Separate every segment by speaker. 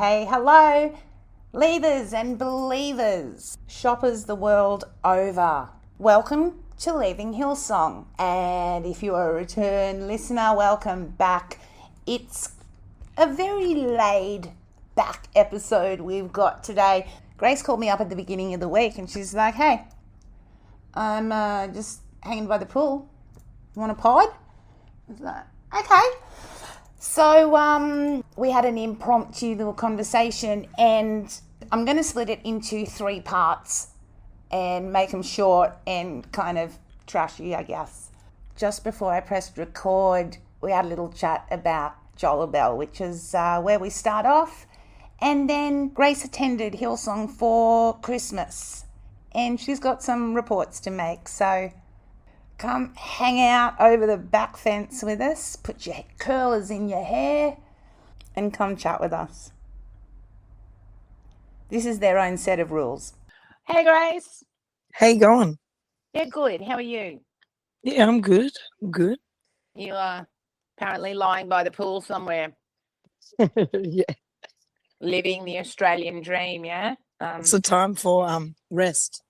Speaker 1: hey, hello, leavers and believers, shoppers the world over. Welcome to Leaving Hillsong. And if you are a return listener, welcome back. It's a very laid back episode we've got today. Grace called me up at the beginning of the week and she's like, hey, I'm just hanging by the pool. You want a pod? I was like, okay. So we had an impromptu little conversation and I'm going to split it into 3 parts and make them short and kind of trashy, I guess. Just before I pressed record, we had a little chat about Joel Bell, which is where we start off. And then Grace attended Hillsong for Christmas and she's got some reports to make. So come hang out over the back fence with us, put your curlers in your hair and come chat with us. This is their own set of rules. Hey, Grace.
Speaker 2: How you going?
Speaker 1: Yeah, good. How are you?
Speaker 2: Yeah, I'm good.
Speaker 1: You are apparently lying by the pool somewhere,
Speaker 2: Yeah.
Speaker 1: living the Australian dream, yeah?
Speaker 2: It's a time for rest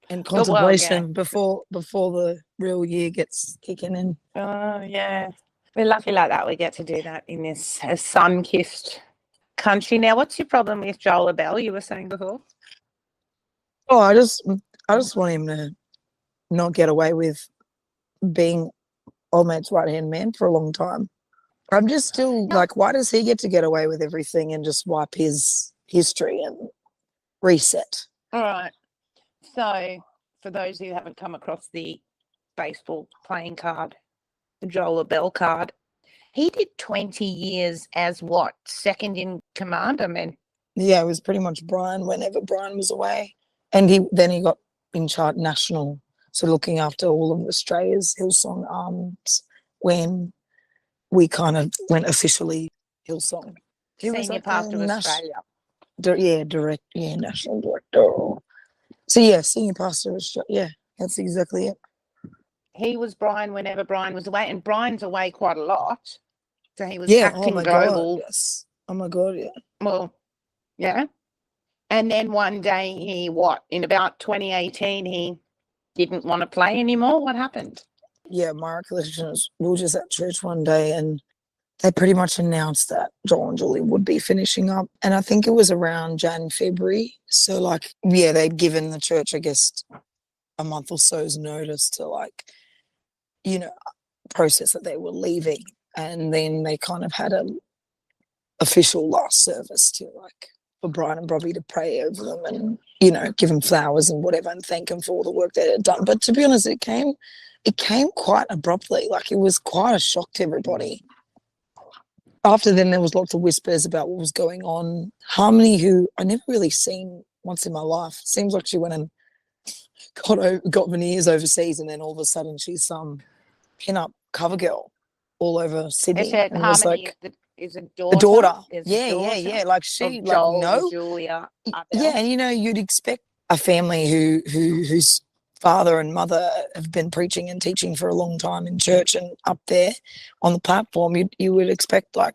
Speaker 2: and
Speaker 1: Well,
Speaker 2: contemplation before the real year gets kicking in.
Speaker 1: Oh, yeah. We're lucky like that. We get to do that in this sun-kissed country. Now, what's your problem with Joel Bell, you were saying before?
Speaker 2: Oh, I just want him to not get away with being old mate's right-hand man for a long time. I'm just still like, why does he get to get away with everything and just wipe his history and reset?
Speaker 1: All right. So, for those who haven't come across the baseball playing card, the Joel Bell card, he did 20 years as what? Second in command, I mean.
Speaker 2: Yeah, it was pretty much Brian whenever Brian was away. And he got in charge national, so looking after all of Australia's Hillsong arms when we kind of went officially Hillsong. He
Speaker 1: Senior
Speaker 2: was like
Speaker 1: pastor of Australia.
Speaker 2: National director. So yeah, senior pastor of Australia. Yeah, that's exactly it.
Speaker 1: He was Brian whenever Brian was away, and Brian's away quite a lot. So he was
Speaker 2: Oh
Speaker 1: acting
Speaker 2: my
Speaker 1: global.
Speaker 2: God, yes. Oh my God, yeah.
Speaker 1: Well, yeah. And then one day in about 2018, he didn't want to play anymore. What happened?
Speaker 2: Yeah, my recollection is we were just at church one day and they pretty much announced that Joel and Julie would be finishing up. And I think it was around February. So like, yeah, they'd given the church, I guess, a month or so's notice to process that they were leaving. And then they kind of had an official last service for Brian and Robbie to pray over them and, give them flowers and whatever and thank them for all the work they had done. But to be honest, it came quite abruptly. Like it was quite a shock to everybody. After then, there was lots of whispers about what was going on. Harmony, who I never really seen once in my life, seems like she went and got veneers overseas, and then all of a sudden she's some pin-up cover girl all over Sydney.
Speaker 1: And Harmony is a daughter.
Speaker 2: The daughter.
Speaker 1: Yeah.
Speaker 2: Like she,
Speaker 1: Joel,
Speaker 2: no.
Speaker 1: Julia.
Speaker 2: Yeah, and you'd expect a family whose father and mother have been preaching and teaching for a long time in church and up there on the platform, you would expect a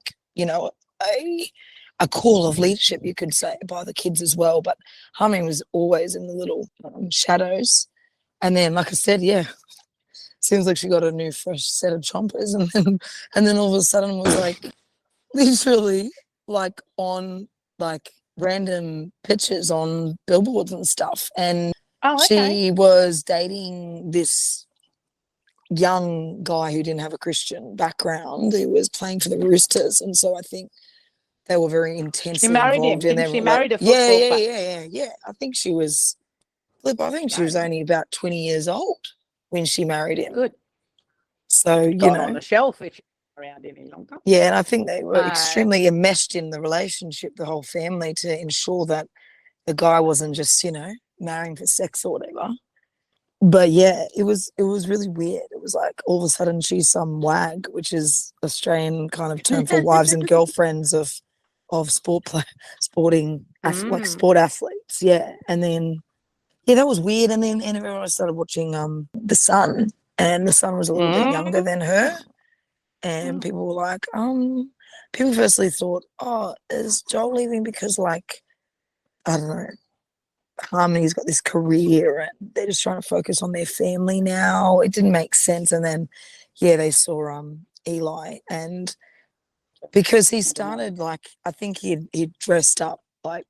Speaker 2: call of leadership, you could say, by the kids as well. But Harmony was always in the little shadows. And then, like I said, yeah, seems like she got a new fresh set of chompers, and then all of a sudden was like literally like on like random pictures on billboards and stuff. And she was dating this young guy who didn't have a Christian background, who was playing for the Roosters. And so I think they were very intensely involved in their
Speaker 1: She married a football player.
Speaker 2: Yeah. I think she was only about 20 years old when she married him.
Speaker 1: Good.
Speaker 2: So,
Speaker 1: on the shelf if you're around any longer.
Speaker 2: Yeah, and I think they were extremely enmeshed in the relationship, the whole family, to ensure that the guy wasn't just, marrying for sex or whatever. But yeah, it was really weird. It was like all of a sudden she's some wag, which is Australian kind of term for wives and girlfriends of sport athletes. Yeah. And then that was weird. And then everyone started watching The Sun, and The Sun was a little bit younger than her. And people were like, people firstly thought, oh, is Joel leaving because, like, I don't know, Harmony's got this career and they're just trying to focus on their family now. It didn't make sense. And then, yeah, they saw Eli, and because he started, like, I think he'd dressed up like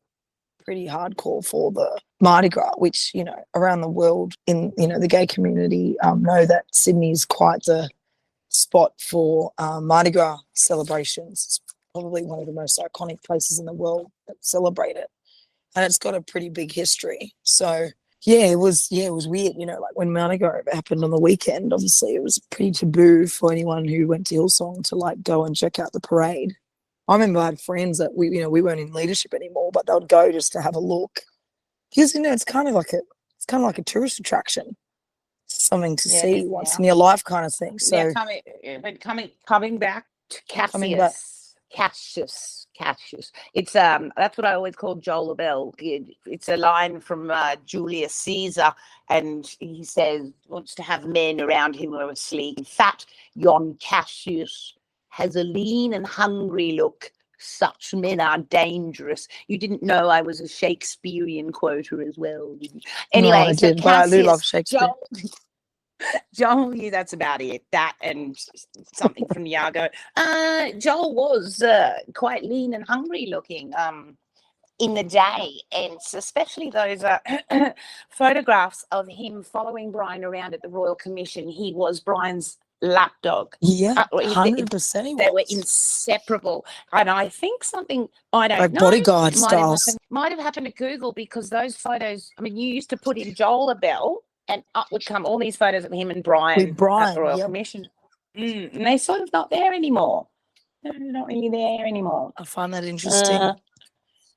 Speaker 2: pretty hardcore for the Mardi Gras, which, you know, around the world in, you know, the gay community know that Sydney's quite the spot for Mardi Gras celebrations. It's probably one of the most iconic places in the world that celebrate it, and it's got a pretty big history. So yeah, it was weird, you know, like when Mardi Gras happened on the weekend, obviously it was pretty taboo for anyone who went to Hillsong to like go and check out the parade. I remember I had friends that we weren't in leadership anymore, but they would go just to have a look. Because, you know, it's kind of like a tourist attraction, something to see once in your life kind of thing. So
Speaker 1: coming back to
Speaker 2: coming back,
Speaker 1: Cassius. It's that's what I always call Joel Bell. It's a line from Julius Caesar, and he says wants to have men around him who are sleek and fat. Yon Cassius has a lean and hungry look. Such men are dangerous. You didn't know I was a Shakespearean quoter as well, did you? Anyway,
Speaker 2: no, I
Speaker 1: so
Speaker 2: did, but I do love Shakespeare.
Speaker 1: Joel, yeah, that's about it. That and something from Iago. Joel was quite lean and hungry looking in the day, and especially those photographs of him following Brian around at the Royal Commission. He was Brian's lapdog.
Speaker 2: Yeah, 100%.
Speaker 1: They were inseparable, and I think something I don't
Speaker 2: like
Speaker 1: know
Speaker 2: bodyguard styles
Speaker 1: might have happened to Google, because those photos. I mean, you used to put in Joel Bell, and up would come all these photos of him and Brian at the Royal Commission. And they're sort of not there anymore. They're not really there anymore.
Speaker 2: I find that interesting. How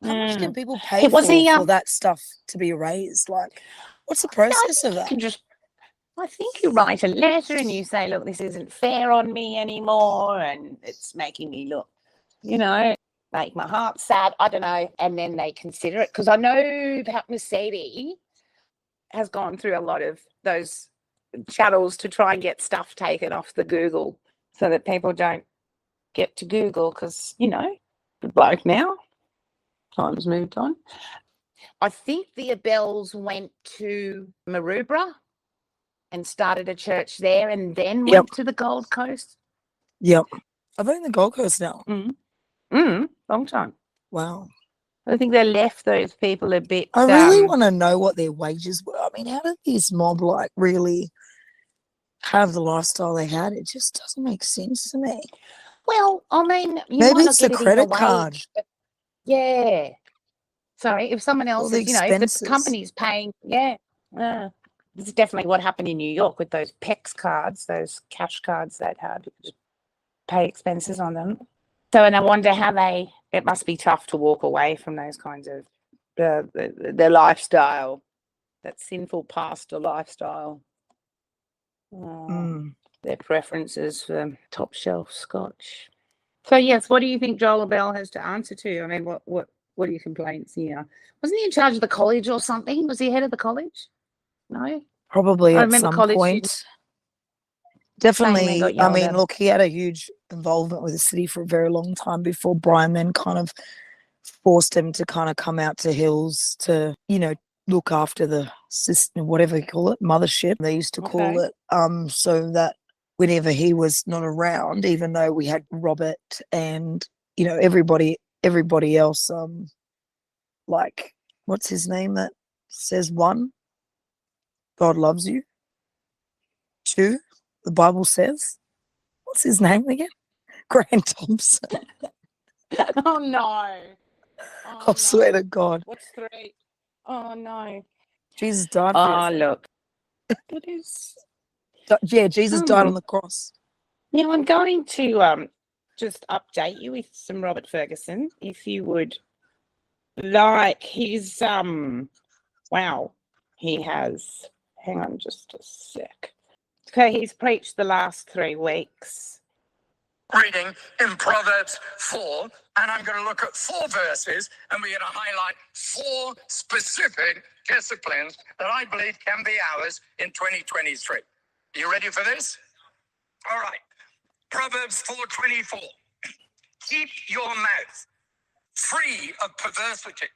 Speaker 2: much can people pay for that stuff to be erased? Like, what's the process of that?
Speaker 1: I think you write a letter and you say, look, this isn't fair on me anymore, and it's making me look, you know, make my heart sad. I don't know. And then they consider it, because I know that Mercedes has gone through a lot of those channels to try and get stuff taken off the Google so that people don't get to Google, because, you know, the bloke now, time's moved on. I think the Abels went to Maroubra and started a church there, and then went to the Gold Coast.
Speaker 2: Yep. I've been in the Gold Coast now.
Speaker 1: Long time.
Speaker 2: Wow.
Speaker 1: I think they left those people a bit.
Speaker 2: I really want to know what their wages were. I mean, how did this mob like really have the lifestyle they had? It just doesn't make sense to me.
Speaker 1: Well, I mean,
Speaker 2: maybe it's the credit card.
Speaker 1: Yeah. Sorry, if someone else is, if the company's paying, this is definitely what happened in New York with those PEX cards, those cash cards they'd had. You could just pay expenses on them. So, and I wonder how it must be tough to walk away from those kinds of the lifestyle, that sinful pastor lifestyle. Their preferences for top shelf scotch. So yes, what do you think Joel Bell has to answer to? I mean, what are your complaints here? Wasn't he in charge of the college or something? Was he head of the college? No,
Speaker 2: probably at some point. Definitely. I mean, look, he had a huge involvement with the city for a very long time before Brian then kind of forced him to kind of come out to Hills to, you know, look after the system, whatever you call it, mothership, they used to call it, so that whenever he was not around, even though we had Robert and, you know, everybody else, like, what's his name that says 1, God loves you, 2, the Bible says, what's his name again? Grant Thompson.
Speaker 1: Oh no.
Speaker 2: I swear to God.
Speaker 1: What's 3? Oh no.
Speaker 2: Jesus died for us.
Speaker 1: Oh look. It is.
Speaker 2: Yeah, Jesus died on the cross.
Speaker 1: Now I'm going to just update you with some Robert Ferguson, if you would like. His wow, he has. Hang on just a sec. Okay, he's preached the last 3 weeks.
Speaker 3: Reading in Proverbs 4, and I'm going to look at 4 verses, and we're going to highlight 4 specific disciplines that I believe can be ours in 2023. Are you ready for this? All right. Proverbs 4:24. Keep your mouth free of perversity.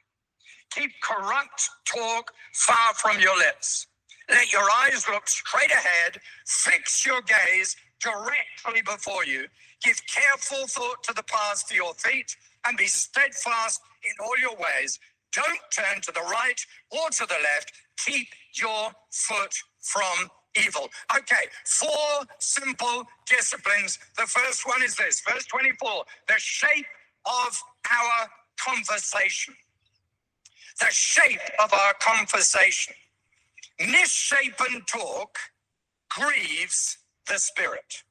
Speaker 3: Keep corrupt talk far from your lips. Let your eyes look straight ahead. Fix your gaze directly before you. Give careful thought to the paths for your feet and be steadfast in all your ways. Don't turn to the right or to the left. Keep your foot from evil. Okay, 4 simple disciplines. The first one is this, verse 24, the shape of our conversation. The shape of our conversation. Misshapen talk grieves the spirit.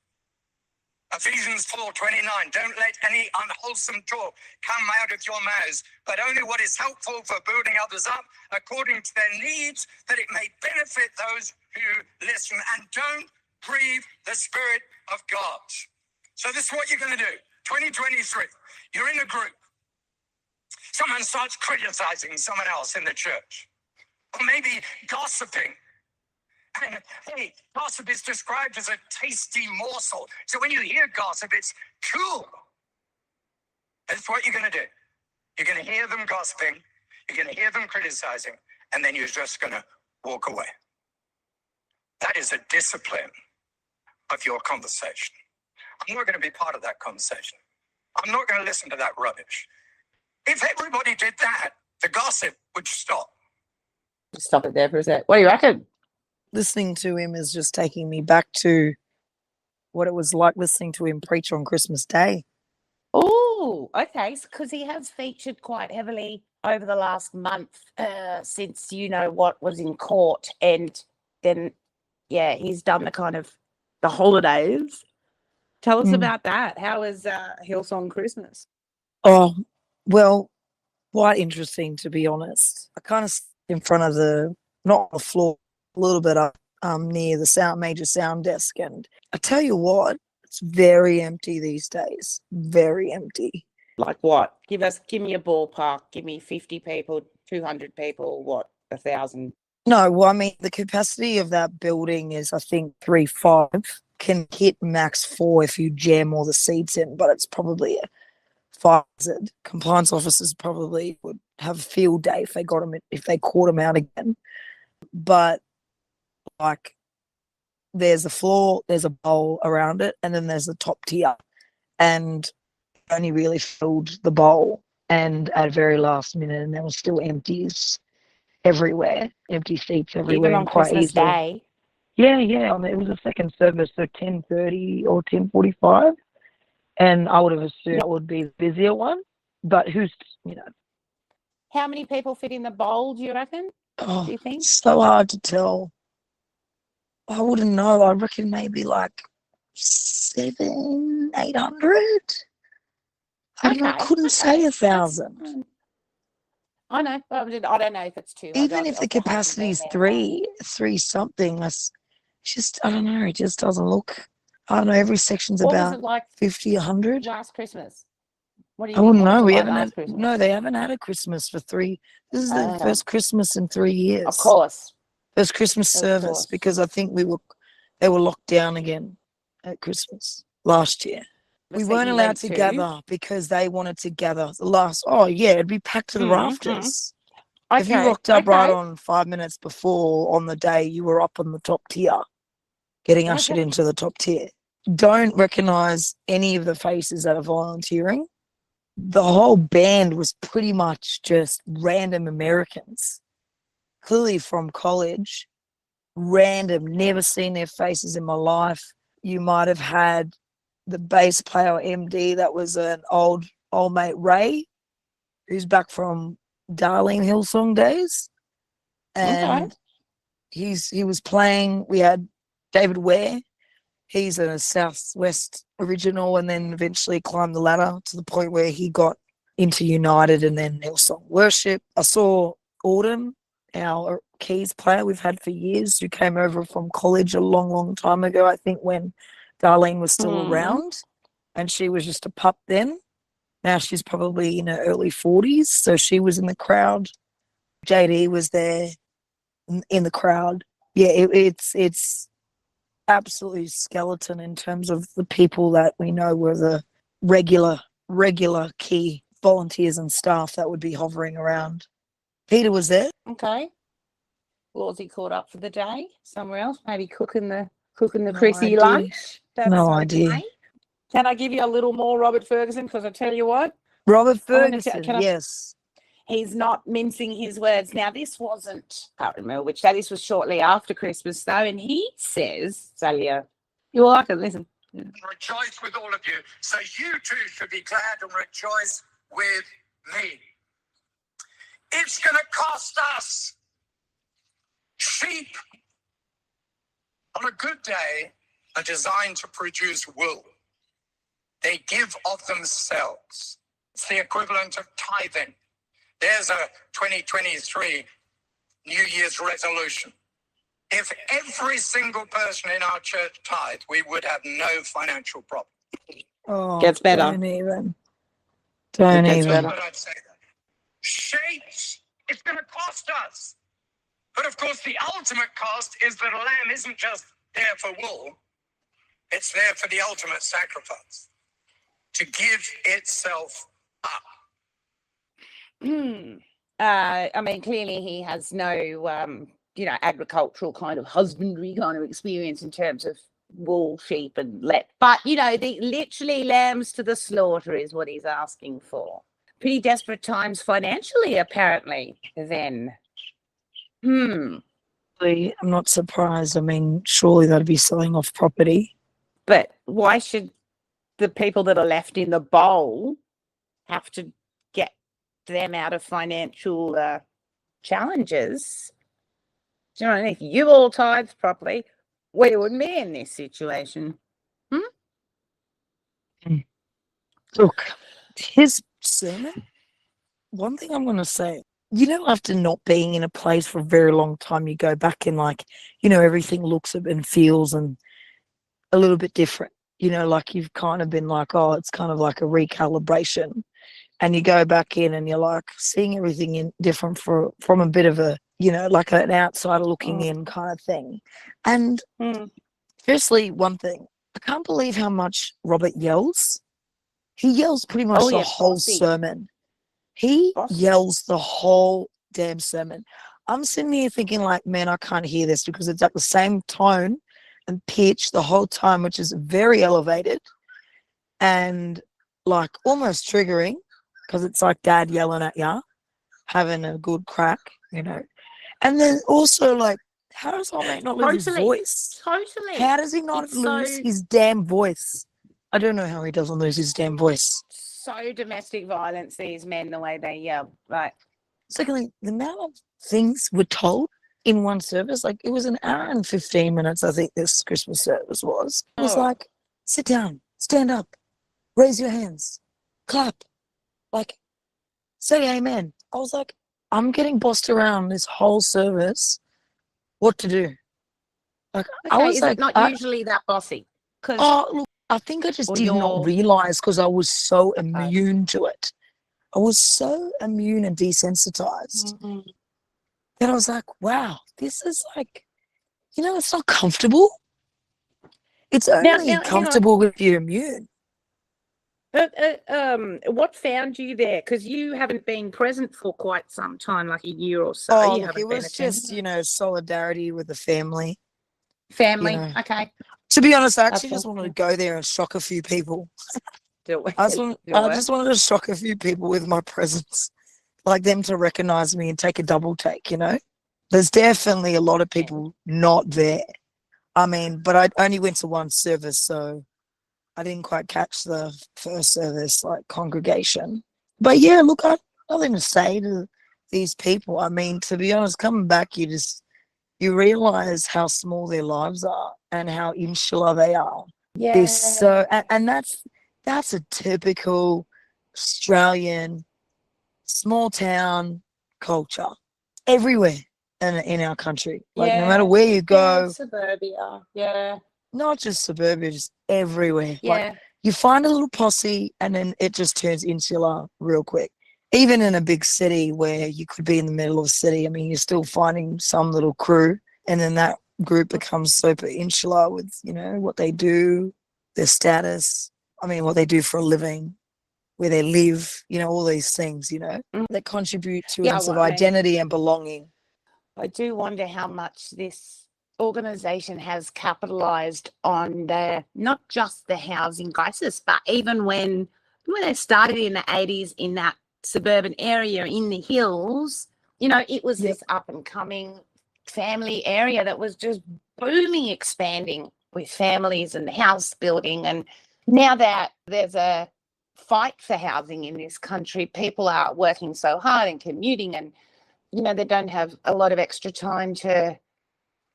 Speaker 3: Ephesians 4:29, don't let any unwholesome talk come out of your mouths, but only what is helpful for building others up according to their needs, that it may benefit those who listen. And don't grieve the Spirit of God. So this is what you're going to do. 2023, you're in a group. Someone starts criticizing someone else in the church, or maybe gossiping. And hey, gossip is described as a tasty morsel. So when you hear gossip, it's cool. That's what you're going to do. You're going to hear them gossiping, you're going to hear them criticizing, and then you're just going to walk away. That is a discipline of your conversation. I'm not going to be part of that conversation. I'm not going to listen to that rubbish. If everybody did that, the gossip would stop.
Speaker 4: Stop it there for a sec. What do you reckon?
Speaker 2: Listening to him is just taking me back to what it was like listening to him preach on Christmas Day.
Speaker 1: Oh, okay. Because he has featured quite heavily over the last month since what was in court. And then, yeah, he's done the kind of the holidays. Tell us about that. How was Hillsong Christmas?
Speaker 2: Oh, well, quite interesting, to be honest. I kind of sit in front of not on the floor, a little bit up near the major sound desk. And I tell you what, it's very empty these days. Very empty.
Speaker 1: Like what? Give me a ballpark. Give me 50 people, 200 people, what, 1,000?
Speaker 2: No, well, I mean, the capacity of that building is, I think, 3.5. Can hit max 4 if you jam all the seats in, but it's probably a 5. Compliance officers probably would have a field day if they caught them out again. But like, there's a floor, there's a bowl around it, and then there's the top tier, and only really filled the bowl, and at a very last minute, and there were still empties everywhere, empty seats everywhere.
Speaker 1: Even on Christmas Day.
Speaker 2: Yeah. I mean, it was a second service, so 10:30 or 10:45, and I would have assumed it would be the busier one. But
Speaker 1: How many people fit in the bowl, do you reckon?
Speaker 2: Oh,
Speaker 1: do you think?
Speaker 2: So hard to tell. I wouldn't know. I reckon maybe like 700, 800. I couldn't say 1,000.
Speaker 1: I know. I don't know if it's 200.
Speaker 2: Even if the capacity is three something, that's just, I don't know. It just doesn't look. I don't know. Every section's
Speaker 1: What
Speaker 2: about
Speaker 1: was it like
Speaker 2: 50, 100.
Speaker 1: last Christmas? What do you
Speaker 2: I
Speaker 1: think?
Speaker 2: wouldn't
Speaker 1: What was
Speaker 2: know.
Speaker 1: it
Speaker 2: We
Speaker 1: like
Speaker 2: haven't
Speaker 1: last
Speaker 2: had.
Speaker 1: Christmas?
Speaker 2: No, they haven't had a Christmas for 3. This is the first Christmas in 3 years.
Speaker 1: Of course.
Speaker 2: First Christmas service, because I think they were locked down again at Christmas last year. We weren't allowed to gather because they wanted to gather the last. Oh yeah, it'd be packed to the rafters.
Speaker 1: Okay.
Speaker 2: If you rocked up right on 5 minutes before on the day, you were up on the top tier, getting ushered into the top tier. Don't recognise any of the faces that are volunteering. The whole band was pretty much just random Americans, clearly from college, random, never seen their faces in my life. You might have had the bass player or MD that was an old mate, Ray, who's back from Darling Hillsong days. And he was playing. We had David Ware. He's a Southwest original, and then eventually climbed the ladder to the point where he got into United and then Hillsong Worship. I saw Autumn, our keys player we've had for years, who came over from college a long, long time ago, I think when Darlene was still around, and she was just a pup then. Now she's probably in her early 40s, so she was in the crowd. JD was there in the crowd. Yeah, it's absolutely skeleton in terms of the people that we know were the regular regular key volunteers and staff that would be hovering around. Peter was there.
Speaker 1: Okay. Was he caught up for the day somewhere else? Maybe cooking the
Speaker 2: No
Speaker 1: Chrissy
Speaker 2: idea.
Speaker 1: lunch. That's
Speaker 2: No
Speaker 1: okay.
Speaker 2: idea.
Speaker 1: Can I give you a little more Robert Ferguson? Because I tell you what,
Speaker 2: Robert
Speaker 1: I wanna
Speaker 2: Ferguson, yes.
Speaker 1: he's not mincing his words. Now, this wasn't, I can't remember which day, this was shortly after Christmas, though, and he says, Zalia, you will like it, listen.
Speaker 3: Rejoice with all of you. So you too should be glad and rejoice with me. It's going to cost us. Sheep on a good day are designed to produce wool. They give of themselves. It's the equivalent of tithing. There's a 2023 New Year's resolution. If every single person in our church tithed, we would have no financial problem.
Speaker 2: Oh,
Speaker 1: Gets better.
Speaker 2: Don't even. Don't
Speaker 1: It gets
Speaker 2: even.
Speaker 1: better.
Speaker 3: But I'd say that. Shapes, it's going to cost us. But of course, the ultimate cost is that a lamb isn't just there for wool. It's there for the ultimate sacrifice, to give itself up.
Speaker 1: I mean, clearly he has no, agricultural kind of husbandry kind of experience in terms of wool, sheep, and but the literally lambs to the slaughter is what he's asking for. Pretty desperate times financially, apparently. Then,
Speaker 2: I'm not surprised. I mean, surely that'd be selling off property.
Speaker 1: but why should the people that are left in the bowl have to get them out of financial challenges? Do you know what I mean? If you all tithed properly, we wouldn't be in this situation.
Speaker 2: Look, his sermon, one thing I'm going to say, after not being in a place for a very long time, you go back and everything looks and feels and a little bit different. Like you've kind of been like, oh, it's kind of like a recalibration. And you go back in and you're like seeing everything in different from a bit of a, like an outsider looking in kind of thing. And firstly, one thing, I can't believe how much Robert yells. He yells pretty much the whole sermon. He yells the whole damn sermon. I'm sitting here thinking like, man, I can't hear this because it's at the same tone and pitch the whole time, which is very elevated and like almost triggering because it's like dad yelling at ya, having a good crack, And then also like, how does old mate not lose his voice?
Speaker 1: Totally.
Speaker 2: How does he not lose his damn voice? I don't know how he doesn't lose his damn voice.
Speaker 1: So domestic violence, these men, the way they yell, right?
Speaker 2: Secondly, the amount of things were told in one service, like it was an hour and 15 minutes, I think this Christmas service was. It was like, sit down, stand up, raise your hands, clap, like, say amen. I was like, I'm getting bossed around this whole service. What to do? Like,
Speaker 1: Okay,
Speaker 2: I was
Speaker 1: is
Speaker 2: like,
Speaker 1: it not usually that bossy?
Speaker 2: Look, I think I just did not realize because I was so immune to it. I was so immune and desensitized that I was like, wow, this is like, it's not comfortable. It's only comfortable if you're immune.
Speaker 1: What found you there? Because you haven't been present for quite some time, like a year or so.
Speaker 2: Oh, look, it was just, solidarity with the family.
Speaker 1: Okay.
Speaker 2: To be honest, I actually just wanted to go there and shock a few people. I just wanted to shock a few people with my presence, like them to recognize me and take a double take, There's definitely a lot of people not there. I mean, but I only went to one service, so I didn't quite catch the first service, like congregation. But yeah, look, I have nothing to say to these people. I mean, to be honest, coming back, you realize how small their lives are and how insular they are.
Speaker 1: Yeah.
Speaker 2: And that's a typical Australian small town culture everywhere in our country. Like no matter where you go,
Speaker 1: suburbia.
Speaker 2: not just suburbia, just everywhere.
Speaker 1: Yeah.
Speaker 2: Like you find a little posse and then it just turns insular real quick. Even in a big city where you could be in the middle of a city, I mean, you're still finding some little crew, and then that group becomes super insular with, what they do, their status, I mean, what they do for a living. where they live, all these things, that contribute to a
Speaker 1: Yeah,
Speaker 2: sense of
Speaker 1: well, I mean,
Speaker 2: identity and belonging.
Speaker 1: I do wonder how much this organization has capitalized on not just the housing crisis, but even when they started in the 80s in that suburban area in the hills, it was
Speaker 2: Yep.
Speaker 1: this up and coming family area that was just booming, expanding with families and house building. And now that there's a fight for housing in this country, people are working so hard and commuting, and they don't have a lot of extra time to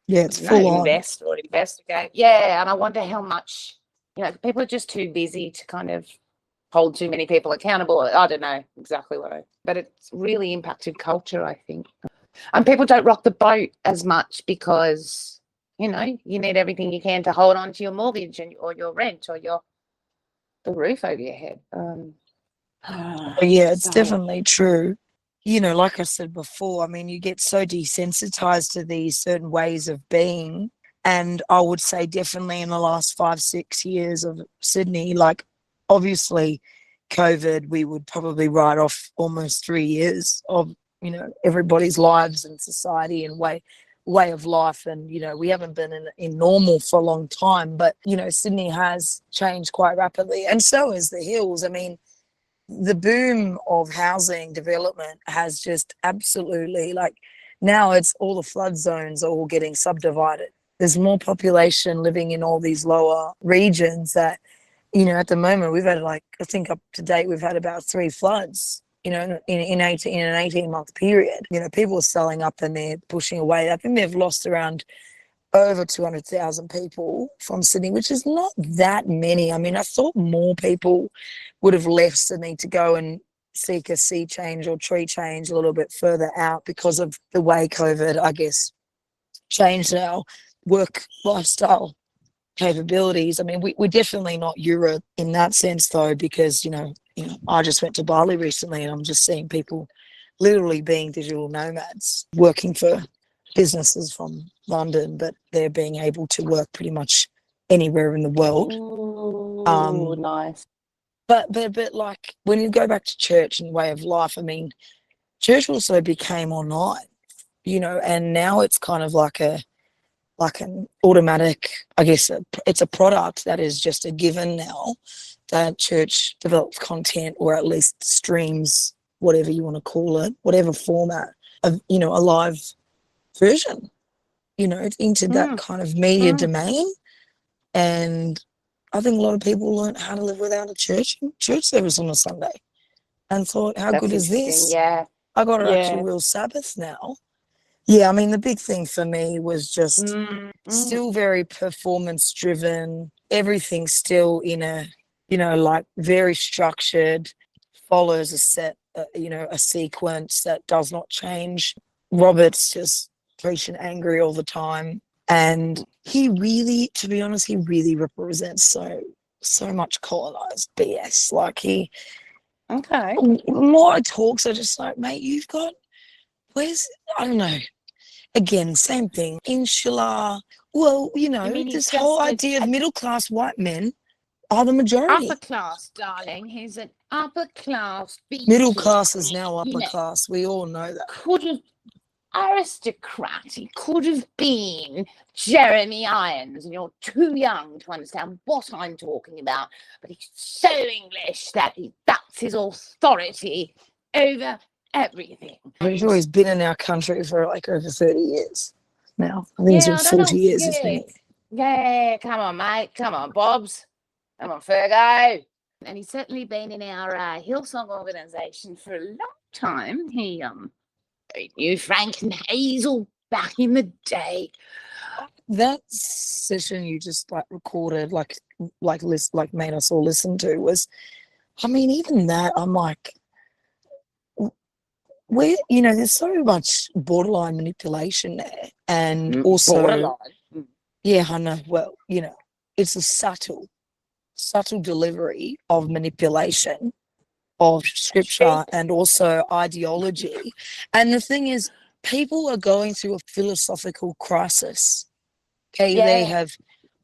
Speaker 2: It's full on.
Speaker 1: invest or investigate. Yeah, and I wonder how much, people are just too busy to kind of hold too many people accountable. I don't know exactly but it's really impacted culture, I think. And people don't rock the boat as much because, you need everything you can to hold on to your mortgage or your rent or the roof over your head.
Speaker 2: Yeah, it's
Speaker 1: So-
Speaker 2: definitely true. Like I said before, I mean, you get so desensitized to these certain ways of being. And I would say definitely in the last 5-6 years of Sydney, like obviously COVID, we would probably write off almost 3 years of, everybody's lives and society and way of life. And, we haven't been in normal for a long time, but, Sydney has changed quite rapidly. And so has the hills. I mean, the boom of housing development has just absolutely, like, now it's all the flood zones are all getting subdivided. There's more population living in all these lower regions that, at the moment we've had, like, I think up to date we've had about 3 floods, in an 18-month period. People are selling up and they're pushing away. I think they've lost around over 200,000 people from Sydney, which is not that many. I mean, I thought more people would have left Sydney to go and seek a sea change or tree change a little bit further out because of the way COVID, I guess, changed our work lifestyle capabilities. I mean, we're definitely not Europe in that sense, though, because, I just went to Bali recently and I'm just seeing people literally being digital nomads, working for businesses from London, but they're being able to work pretty much anywhere in the world.
Speaker 1: Nice.
Speaker 2: But like when you go back to church and way of life, I mean, church also became online, and now it's kind of like an automatic, I guess it's a product that is just a given now, that church develops content or at least streams, whatever you want to call it, whatever format of, a live version, into that kind of media domain. And I think a lot of people learned how to live without a church service on a Sunday and thought, how good is this?
Speaker 1: Yeah.
Speaker 2: I got an actual real Sabbath now. Yeah, I mean, the big thing for me was just still very performance driven. Everything's still in a, like very structured, follows a set, a sequence that does not change. Robert's just preaching angry all the time. And he really, to be honest, he really represents so much colonized BS. Like
Speaker 1: Okay.
Speaker 2: more talks are just like, mate, I don't know. Again, same thing. Insular. Well,
Speaker 1: mean he's
Speaker 2: this whole
Speaker 1: just
Speaker 2: idea of middle class white men are the majority.
Speaker 1: upper class, darling. He's an upper class.
Speaker 2: Middle class is now upper class. We all know that.
Speaker 1: Could have aristocrat. He could have been Jeremy Irons, and you're too young to understand what I'm talking about. But he's so English that that's his authority over everything.
Speaker 2: He's always been in our country for like over 30 years now. I think it's been 40 years.
Speaker 1: Yeah, come on, mate. Come on, Bobs. Come on, Fergo. And he's certainly been in our Hillsong organisation for a long time. He knew Frank and Hazel back in the day.
Speaker 2: That session you just like recorded, like made us all listen to was, I mean, even that, I'm like, where, there's so much borderline manipulation there. And also,
Speaker 1: borderline.
Speaker 2: Yeah, I know. Well, it's a subtle delivery of manipulation of scripture and also ideology. And the thing is, people are going through a philosophical crisis. Okay, they have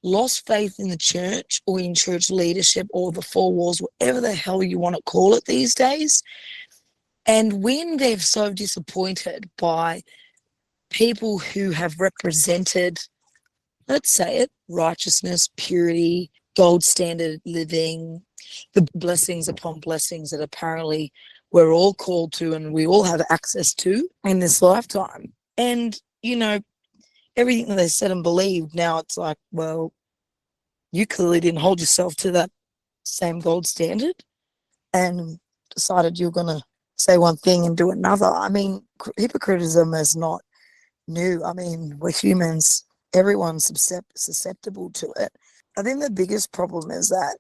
Speaker 2: lost faith in the church or in church leadership or the four walls, whatever the hell you want to call it these days. And when they're so disappointed by people who have represented, let's say it, righteousness, purity, gold standard living, the blessings upon blessings that apparently we're all called to and we all have access to in this lifetime. And, you know, everything that they said and believed, now it's like, well, you clearly didn't hold yourself to that same gold standard and decided you're going to say one thing and do another. I mean, hypocriticism is not new. I mean, we're humans. Everyone's susceptible to it. I think the biggest problem is that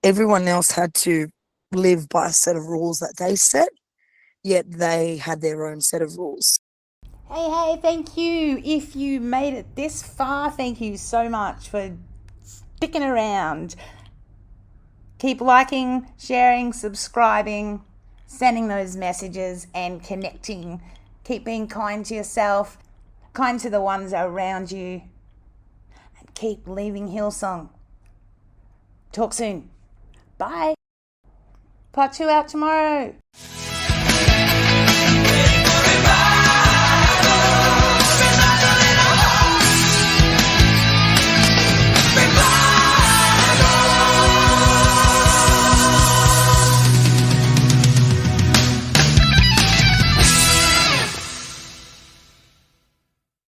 Speaker 2: everyone else had to live by a set of rules that they set, yet they had their own set of rules.
Speaker 1: Hey, thank you. If you made it this far, thank you so much for sticking around. Keep liking, sharing, subscribing, sending those messages and connecting. Keep being kind to yourself, kind to the ones around you, and keep leaving Hillsong. Talk soon. Bye. Part 2 out tomorrow.